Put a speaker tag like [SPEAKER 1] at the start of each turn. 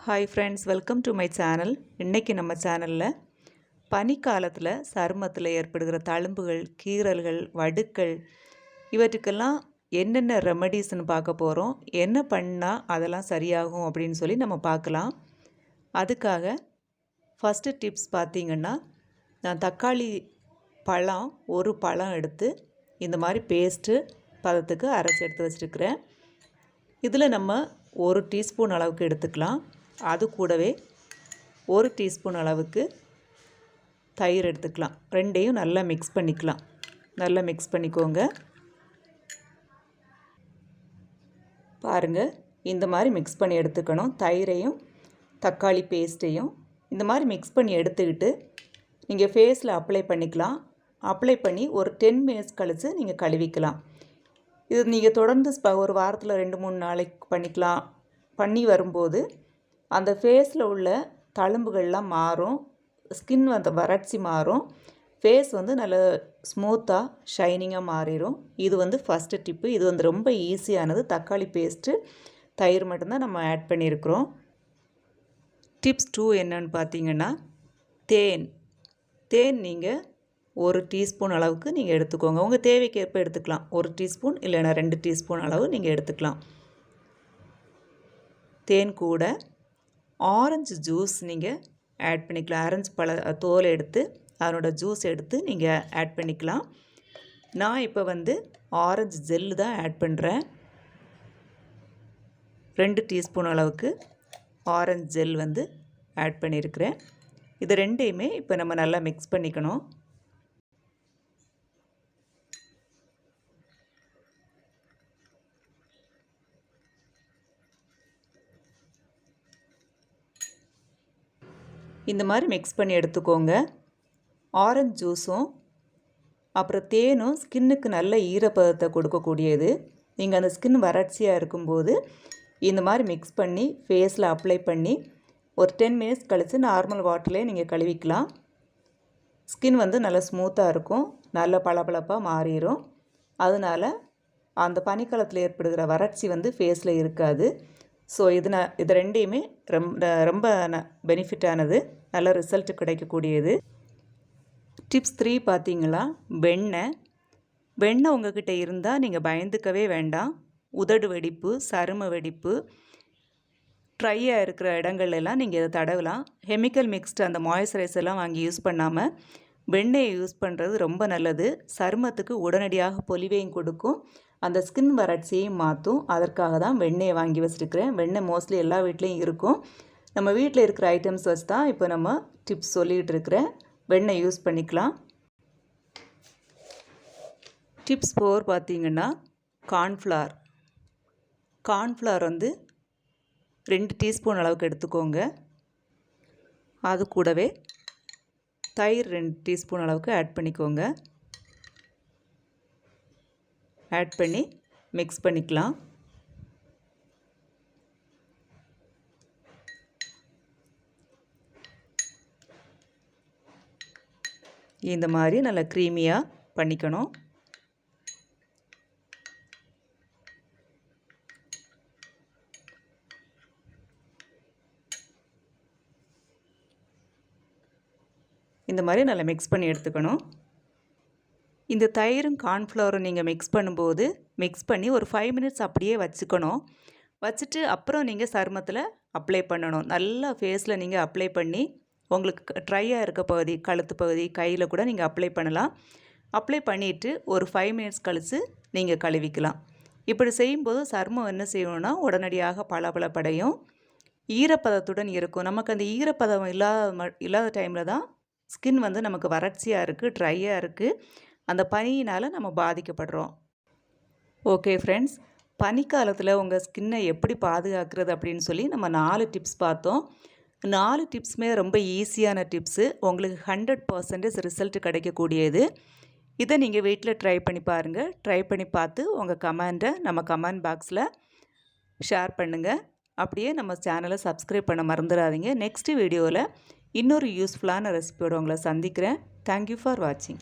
[SPEAKER 1] Hi friends, welcome to my channel. இன்றைக்கி நம்ம சேனலில் பனிக்காலத்தில் சருமத்தில் ஏற்படுகிற தழும்புகள், கீறல்கள், வடுக்கள் இவற்றுக்கெல்லாம் என்னென்ன ரெமடிஸ்ன்னு பார்க்க போகிறோம். என்ன பண்ணால் அதெல்லாம் சரியாகும் அப்படின்னு சொல்லி நம்ம பார்க்கலாம். அதுக்காக ஃபஸ்ட்டு டிப்ஸ் பார்த்திங்கன்னா, நான் தக்காளி பழம் ஒரு பழம் எடுத்து இந்த மாதிரி பேஸ்ட்டு பதத்துக்கு அரைச்சி எடுத்து வச்சுருக்கிறேன். இதில் நம்ம 1 டீஸ்பூன் அளவுக்கு எடுத்துக்கலாம். அது கூடவே 1 டீஸ்பூன் அளவுக்கு தயிர் எடுத்துக்கலாம். ரெண்டையும் நல்லா மிக்ஸ் பண்ணிக்கலாம். நல்லா மிக்ஸ் பண்ணிக்கோங்க. பாருங்கள், இந்த மாதிரி மிக்ஸ் பண்ணி எடுத்துக்கணும். தயிரையும் தக்காளி பேஸ்ட்டையும் இந்த மாதிரி மிக்ஸ் பண்ணி எடுத்துக்கிட்டு நீங்கள் ஃபேஸில் அப்ளை பண்ணிக்கலாம். அப்ளை பண்ணி ஒரு 10 மினிட்ஸ் கழித்து நீங்கள் கழுவிக்கலாம். இது நீங்கள் தொடர்ந்து ஒரு வாரத்தில் 2-3 நாளைக்கு பண்ணிக்கலாம். பண்ணி வரும்போது அந்த ஃபேஸில் உள்ள தழும்புகள்லாம் மாறும். ஸ்கின் வந்து வறட்சி மாறும். ஃபேஸ் வந்து நல்ல ஸ்மூத்தாக ஷைனிங்காக மாறிடும். இது வந்து ஃபஸ்ட்டு டிப்பு. இது வந்து ரொம்ப ஈஸியானது. தக்காளி பேஸ்ட்டு, தயிர் மட்டும்தான் நம்ம ஆட் பண்ணியிருக்கிறோம். டிப்ஸ் 2 என்னன்னு பார்த்தீங்கன்னா, தேன் நீங்கள் 1 டீஸ்பூன் அளவுக்கு நீங்கள் எடுத்துக்கோங்க. உங்கள் தேவைக்கேற்ப எடுத்துக்கலாம். 1 டீஸ்பூன் இல்லைனா 2 டீஸ்பூன் அளவு நீங்கள் எடுத்துக்கலாம். தேன் கூட ஆரஞ்சு ஜூஸ் நீங்கள் ஆட் பண்ணிக்கலாம். ஆரஞ்சு தோல் எடுத்து அதனோட ஜூஸ் எடுத்து நீங்கள் ஆட் பண்ணிக்கலாம். நான் இப்போ வந்து ஆரஞ்சு ஜெல்லு தான் ஆட் பண்ணுறேன். 2 டீஸ்பூன் அளவுக்கு ஆரஞ்சு ஜெல் வந்து ஆட் பண்ணியிருக்கிறேன். இது ரெண்டையுமே இப்போ நம்ம நல்லா மிக்ஸ் பண்ணிக்கணும். இந்த மாதிரி மிக்ஸ் பண்ணி எடுத்துக்கோங்க. ஆரஞ்சு ஜூஸும் அப்புறம் தேனும் ஸ்கின்னுக்கு நல்ல ஈரப்பதத்தை கொடுக்கக்கூடியது. நீங்கள் அந்த ஸ்கின் வறட்சியாக இருக்கும்போது இந்த மாதிரி மிக்ஸ் பண்ணி ஃபேஸில் அப்ளை பண்ணி ஒரு 10 மினிட்ஸ் கழித்து நார்மல் வாட்டர்லேயே நீங்கள் கழுவிக்கலாம். ஸ்கின் வந்து நல்லா ஸ்மூத்தாக இருக்கும். நல்ல பளபளப்பாக மாறிடும். அதனால் அந்த பனிக்காலத்தில் ஏற்படுகிற வறட்சி வந்து ஃபேஸில் இருக்காது. ஸோ இது ரெண்டையுமே ரொம்ப பெனிஃபிட்டானது. நல்ல ரிசல்ட் கிடைக்கக்கூடியது. டிப்ஸ் 3 பார்த்தீங்களா, வெண்ணெய் உங்கள்கிட்ட இருந்தால் நீங்கள் பயந்துக்கவே வேண்டாம். உதடு வெடிப்பு, சரும வெடிப்பு, ட்ரையாக இருக்கிற இடங்கள்லாம் நீங்கள் இதை தடவலாம். கெமிக்கல் மிக்ஸ்டு அந்த மாய்ஸ்சரைசர்லாம் வாங்கி யூஸ் பண்ணாமல் வெண்ணெயை யூஸ் பண்ணுறது ரொம்ப நல்லது. சருமத்துக்கு உடனடியாக பொலிவையும் கொடுக்கும். அந்த ஸ்கின் வறட்சியையும் மாற்றும். அதற்காக தான் வெண்ணெயை வாங்கி வச்சுருக்கிறேன். வெண்ணெய் மோஸ்ட்லி எல்லா வீட்லேயும் இருக்கும். நம்ம வீட்டில் இருக்கிற ஐட்டம்ஸ் வச்சு தான் இப்போ நம்ம டிப்ஸ் சொல்லிகிட்டு இருக்கிறேன். வெண்ணெய் யூஸ் பண்ணிக்கலாம். டிப்ஸ் 4 பார்த்திங்கன்னா, கார்ன்ஃப்ளவர் வந்து 2 டீஸ்பூன் அளவுக்கு எடுத்துக்கோங்க. அது கூடவே தயிர் 2 டீஸ்பூன் அளவுக்கு ஆட் பண்ணிக்கோங்க. ஆட் பண்ணி மிக்ஸ் பண்ணிக்கலாம். இந்த மாதிரி நல்லா க்ரீமியாக பண்ணிக்கணும். இந்த மாதிரி நல்லா மிக்ஸ் பண்ணி எடுத்துக்கணும். இந்த தயிரும் கார்ன்ஃப்ளவரும் நீங்கள் மிக்ஸ் பண்ணும்போது மிக்ஸ் பண்ணி ஒரு 5 மினிட்ஸ் அப்படியே வச்சுக்கணும். வச்சுட்டு அப்புறம் நீங்கள் சருமத்தில் அப்ளை பண்ணணும். நல்லா ஃபேஸில் நீங்கள் அப்ளை பண்ணி உங்களுக்கு ட்ரையாக இருக்க பகுதி, கழுத்து பகுதி, கையில் கூட நீங்கள் அப்ளை பண்ணலாம். அப்ளை பண்ணிவிட்டு ஒரு 5 மினிட்ஸ் கழித்து நீங்கள் கழுவிக்கலாம். இப்படி செய்யும்போது சருமம் என்ன செய்யணும்னா உடனடியாக பளபளப்படையும், ஈரப்பதத்துடன் இருக்கும். நமக்கு அந்த ஈரப்பதம் இல்லாத டைமில் தான் ஸ்கின் வந்து நமக்கு வறட்சியாக இருக்குது, ட்ரையாக இருக்குது. அந்த பனியினால் நம்ம பாதிக்கப்படுறோம். ஓகே ஃப்ரெண்ட்ஸ், பனிக்காலத்தில் உங்கள் ஸ்கின்னை எப்படி பாதுகாக்கிறது அப்படின்னு சொல்லி நம்ம 4 டிப்ஸ் பார்த்தோம். 4 டிப்ஸுமே ரொம்ப ஈஸியான டிப்ஸு. உங்களுக்கு 100% ரிசல்ட் கிடைக்கக்கூடியது. இதை நீங்கள் வீட்டில் ட்ரை பண்ணி பாருங்கள். ட்ரை பண்ணி பார்த்து உங்கள் கமெண்ட்டை நம்ம கமெண்ட் பாக்ஸில் ஷேர் பண்ணுங்கள். அப்படியே நம்ம சேனலை சப்ஸ்கிரைப் பண்ண மறந்துடாதீங்க. நெக்ஸ்ட் வீடியோவில் இன்னொரு யூஸ்ஃபுல்லான ரெசிபியோடு உங்களை சந்திக்கிறேன். தேங்க்யூ ஃபார் வாட்சிங்.